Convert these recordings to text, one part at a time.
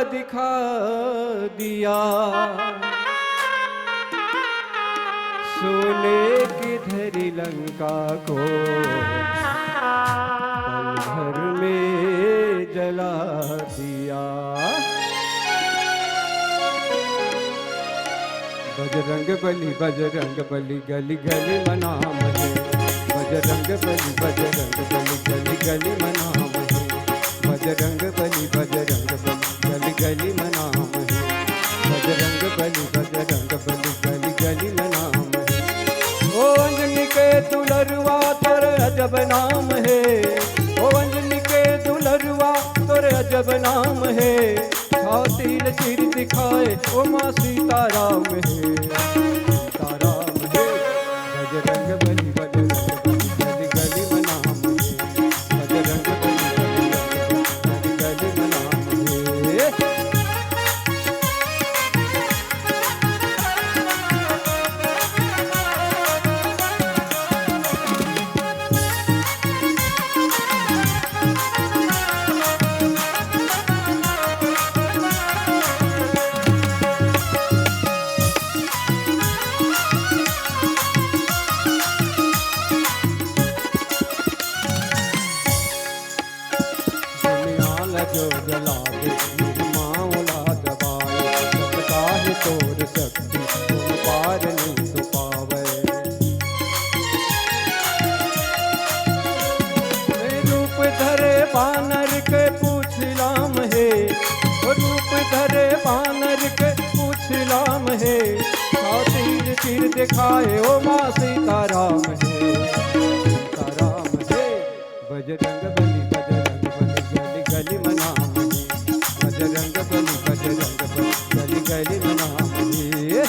दिखा दिया, सोने की धरी लंका को पल भर में जला दिया। बजरंग बली गली गली मना मुझे, बजरंग बली गली गली मना मुझे, बजरंग बली गली गली मना मुझे, बजरंग बली गली गली मना मुझे। ओ अंजनी के दुलरुआ तोरे अजब नाम है, ओ अंजनी के दुलरुआ तोरे अजब नाम है। छाती चिर दिखाए ओ माँ सीताराम है, सीताराम है। बजरंग बली गली गली मना मुझे, बजरंग बली गली गली मना मुझे। जो जला दे माओला दबाए, सबका है तोर शक्ति तुम पार नहीं तो पावे। रूप धरे बानर के पूछ लाम है, रूप धरे बानर के पूछ लाम है। तीर तीर दिखाए ओ माँ सीताराम है, सीताराम है। बजरंग बली गली मना मुझे, बजरंग बली गली मना मुझे।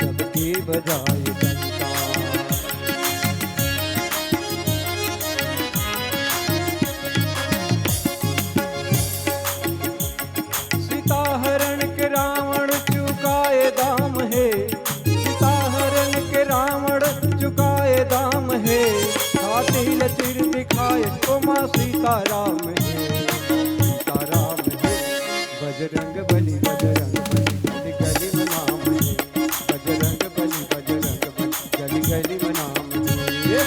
सबकी बजाय डंका, सीता हरण के रावण चुकाए दाम है, सीता हरण के रावण चुकाए दाम है। कातिल चिर दिखाए ओ माँ सीताराम है, सीताराम है। बजरंग बली गली गली मना मुझे, बजरंग बली गली गली मना मुझे।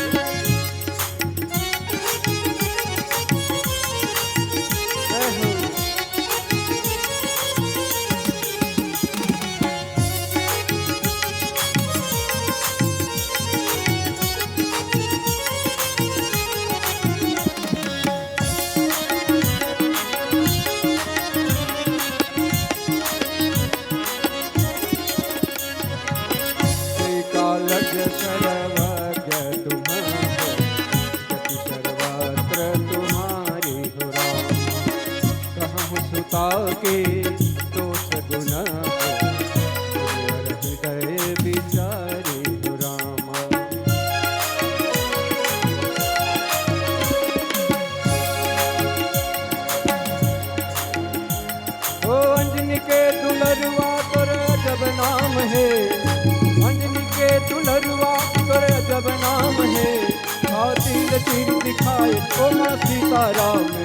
सर्वज्ञ तुम्हारे, गति सर्वत्र तुम्हारी हो राम। कहूँ सुता के दोष गुण हो, हृदय विचारी हो राम। ओ अंजनी के दुलरुआ तोरे अजब नाम है, अंजनी के दुलरुआ तोरे अजब नाम है। तीर तीर दिखाए ओ माँ सीताराम है,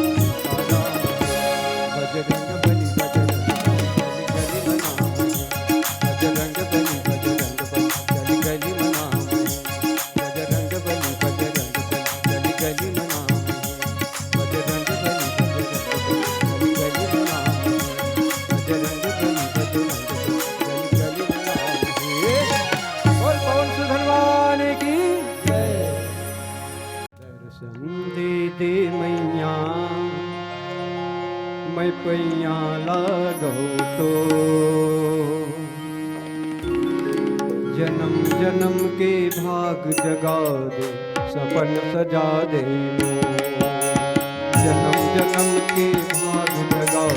सीताराम है। बजरंग बली गली मना मुझे, बजरंग बली गली गली मना मुझे, बजरंग बली गली गली मना मुझे, बजरंग बली गली मना मुझे, बजरंग बली गली मना मुझे। बोल पवन सुत हनुमान की जय। दर्शन दे दे मैया मैं पैया लागो तो, जन्म जन्म के भाग जगा दे सपन सजा दे। जन्म के भाग जगाओ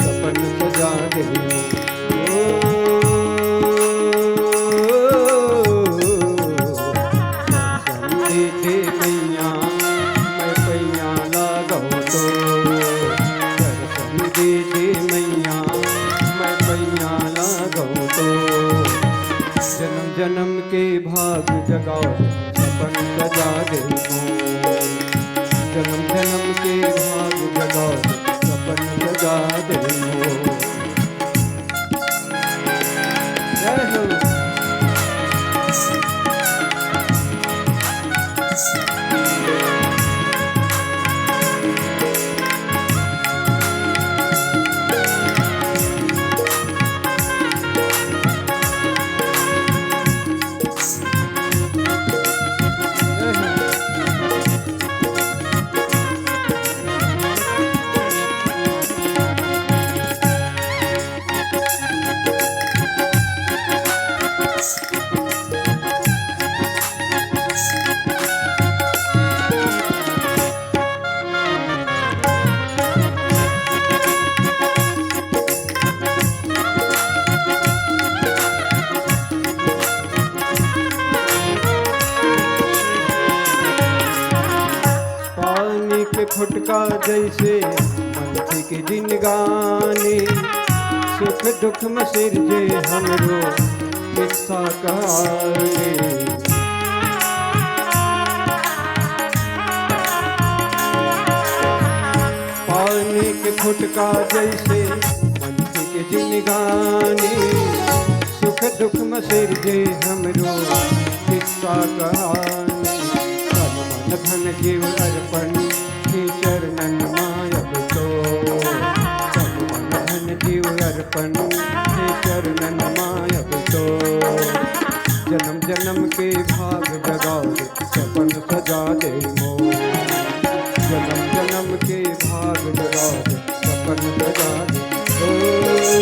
सपन सजा दे दे मैया मैं पैया लगाओ तो दर्शन दे मैया मैं पैया लगाओ तो जन्म जन्म के भाग जगाओ सपन सजा दे जन्म जन्म के भाग जगाओ सपन सजा दे जय हो। के फुटका जैसे पंछी के दिन गाने सुख दुख में सिरजे हमरो किस्सा कहानी पानी के फुटका जैसे पंछी के दिन गाने सुख दुख में सिरजे हमरो किस्सा कहानी धन जीव अर्पण चरणन मायब तो धन जीव अर्पण चरणन मायब तो जन्म जन्म के भाग जगाओ सपन सजा दे मो जन्म जन्म के भाग जगाओ सपन सजा दे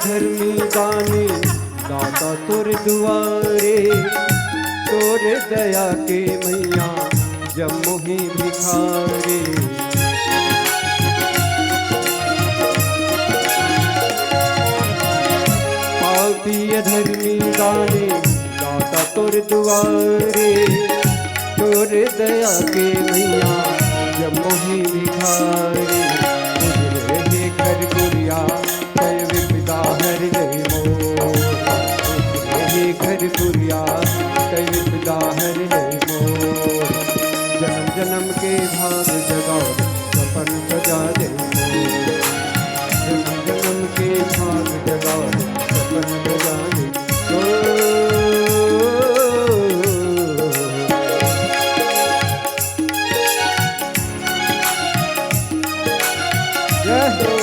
धर्मी गाने दाता तुर दुआरे तोर दया के मैया जब मोहि भिखारे पापिय धर्मी गाने दाता तुर दुआरे तोर दया के मैया जब मोहि भिखारे हे कर गुरिया हर गई मो घर पुरिया कई विदा हर गई मो जन्म जन्म के भाग जगाओ सपन सजा दे जन्म जन्म के भाग जगाओ सपन सजा दे जय हो।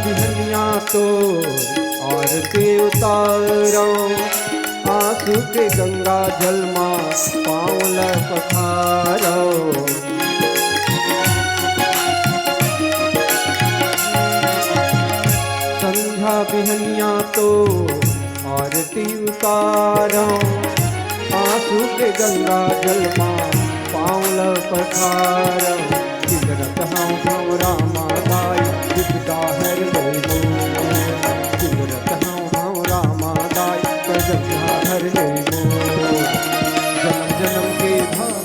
बिहनिया तो आरती उतारो आंसू के गंगा जल माँ पाँव पखारो संध्या बिहनिया तो आरती उतारो, आंसू के गंगा जल मां पाँव पखारो। चिंगरत हूँ भंवरा मादाई विपदा हर ले लो, चिंगरत हूँ भंवरा मादाई करजनिया हर ले लो। जन्म जन्म के भाग्य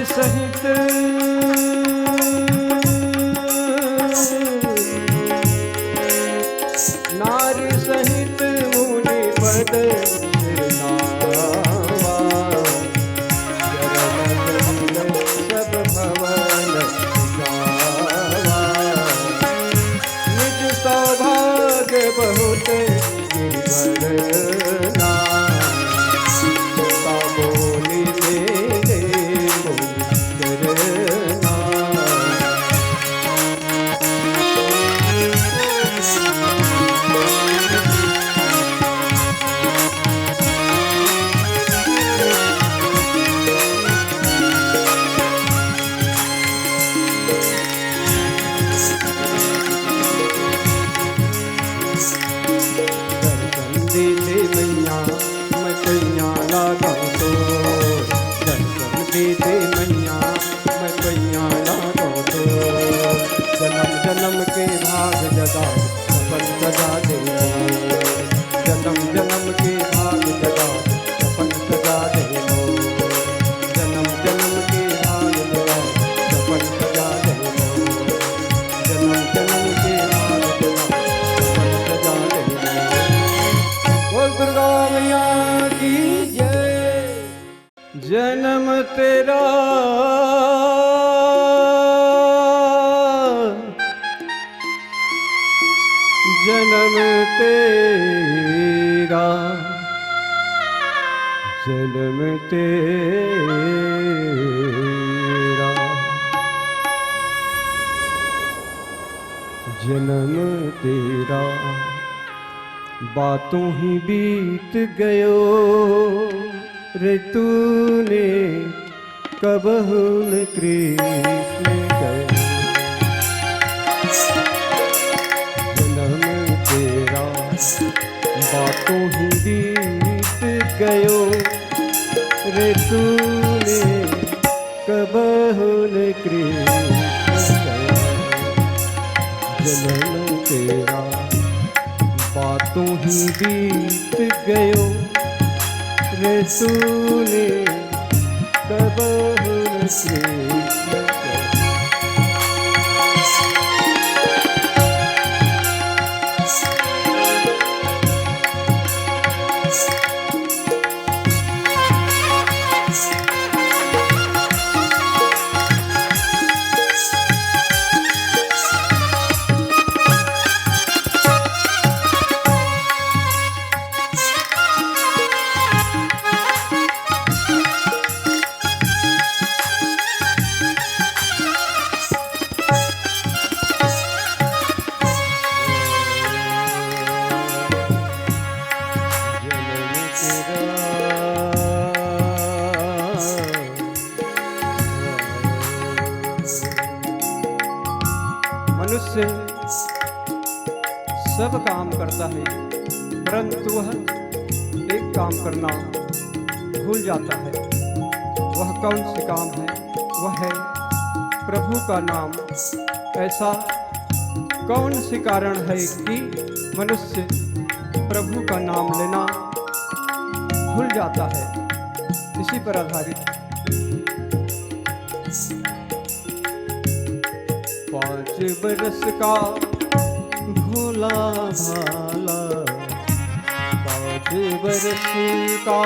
सहित नारी सहित मुनि पद नावा, सब भवन जावा। निज सौभाग्य बहुत गिरना, बोली दे मैया मैं पैया लागा तो, दर्शन दे मैया मैं पैया लागा तो। जन्म जन्म के भाग जगा सपन सजा दे, जन्म जन्म के भाग जगा सपन सजा दे। जन्म जन्म के भाग जगा सपन सजा दे, जन्म जन्म के भाग जगा सपन सजा दे। बोल दुर्गा मैया की जय। जन्म तेरा जन्म तेरा जन्म तेरा, जन्म तेरा बातों ही बीत गयो रे तूने कबहू न कृष्ण गयो। जन्म तेरा बातों ही बीत गयो रे तूने कबहू न कृष्ण गयो। जन्म तेरा बातों ही बीत गयो रे तूने कबहू न कृष्ण गयो। मनुष्य सब काम करता है, परंतु वह एक काम करना भूल जाता है। वह कौन सी काम है? वह है प्रभु का नाम। ऐसा कौन सी कारण है कि मनुष्य प्रभु का नाम लेना भूल जाता है? इसी पर आधारित 5 बरस का भोला भाला, 5 बरस का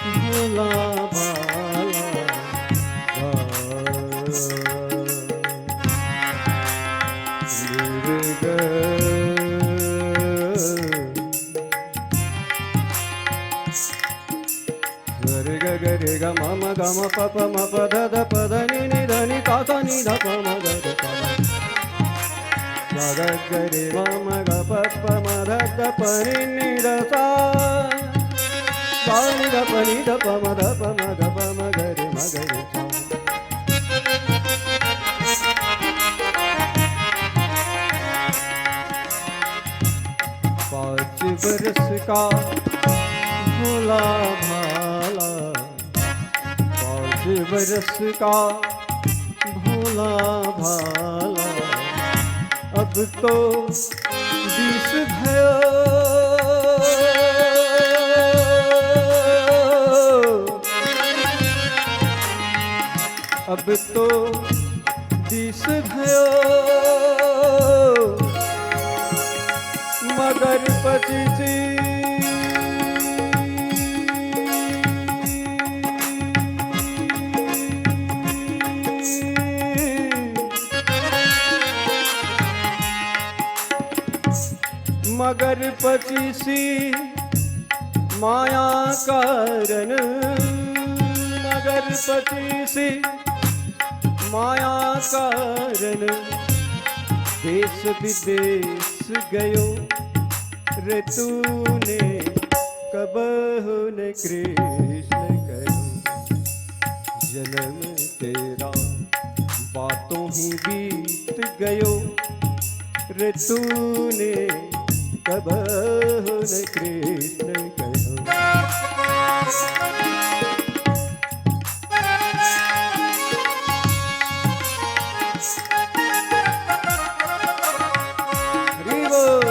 भोला भाला, ग म म ग म प प म प ध ध प ध नि नि ध नि सा सा नि ध प म ग ध प म ग ग रे म म ग प प म ध ध प नि नि ध सा सा नि ध प नि ध प म ध प म ग प म ग रे म ग रे सा। 5 बरस का भोला भाला, 5 बरस का भोला भाला, अब तो 20 भयो, अब तो 20 भयो, मगर 25 मगर 25 माया कारण, मगर 25 माया कारण देश विदेश गयो रे तूने, कबहु न कृष्ण करो जन्म तेरा, बातों ही बीत गयो रे तूने, कबहु न कृष्ण कहो। हरि बोल।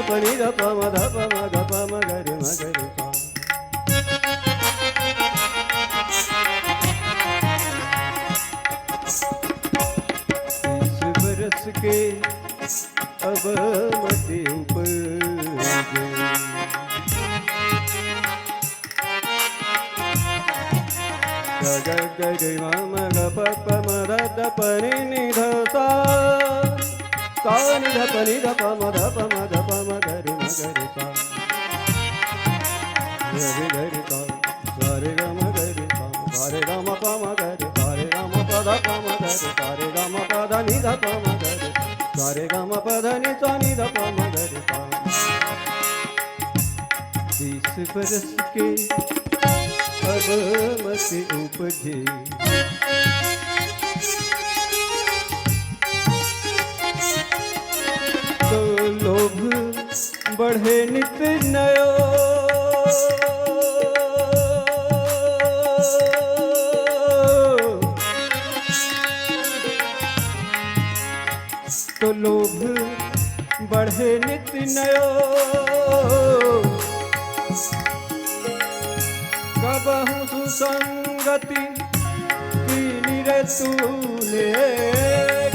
पनि ध प म ध प म ग प म ग रे म ग रे सा। 30 बरस के अब मत उपजे, ग ग रे म म ग प प म ध ध प नि नि ध सा सा नि ध प नि ध प म ध प म ध प म ग रे म ग रे सा। रे ग रे सा सा रे ग म ग रे सा सा रे ग म प म ग रे सा रे ग म प ध प म ग रे सा रे ग म प ध नि ध प म ग रे सा रे ग म प ध नि सा नि ध प म ग रे सा। 20 बरस के अब मत उपजे, तो लोभ बढ़े नित नयो, तो लोभ बढ़े नित नयो, कबहु सुसंगति कीनी रे तूने,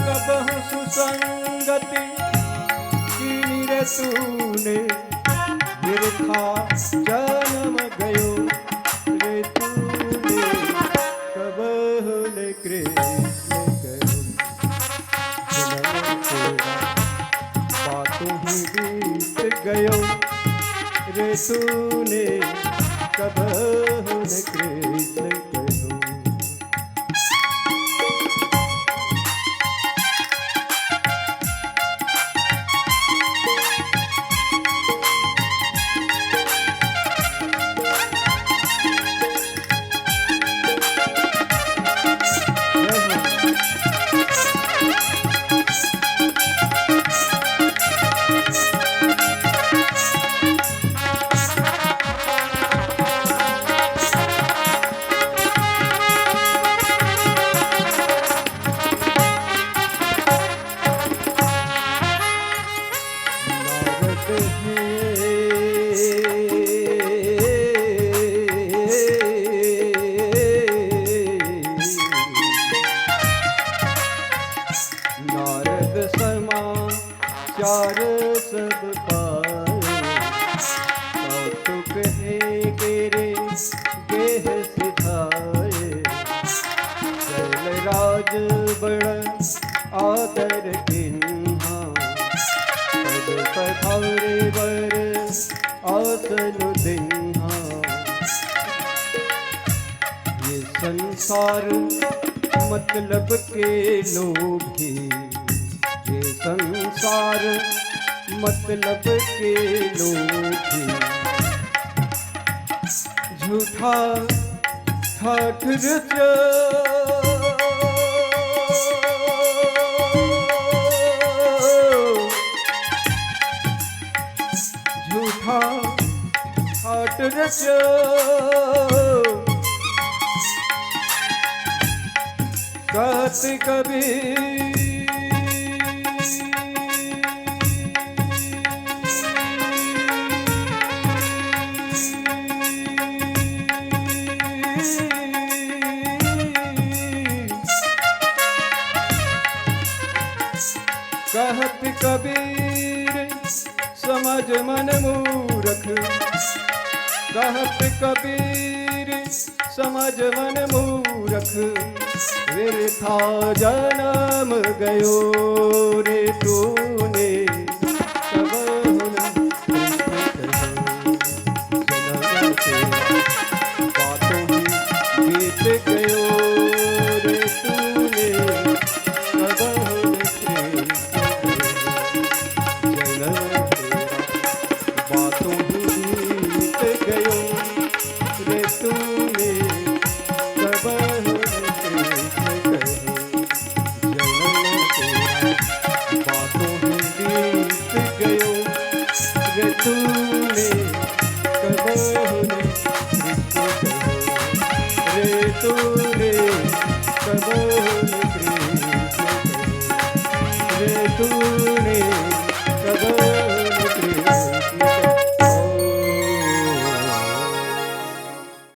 कबहु सुसंगति तूने बिरथा जन्म गयो रे तूने कबहु न कृष्ण कहो जन्म तेरा बातों ही बीत गयो रे तूने कबहु न कृष्ण कहो। नारद समाचार सब पाए कौतुक है गिरे गेह सिधाए शैलराज बड़ आदर किन्हा पद पधारे वर आसन दिन्हा ये संसार मतलब के लोभी ये संसार मतलब के लोभी झूठा ठाठ रचो झूठा ठाठ रचो कहत कबीर कहत कबीर समझ मन मूरख कहत कबीर समझ मन मूरख वृथा जन्म गयो रे तूने कबहु न कृष्ण कहो बातों ही बीत गयो रे तूने कबहु न कृष्ण जन्म तेरा बातों ही बीत गयो रे तूने कबहु तूने कबहु न कृष्ण कहो रे तू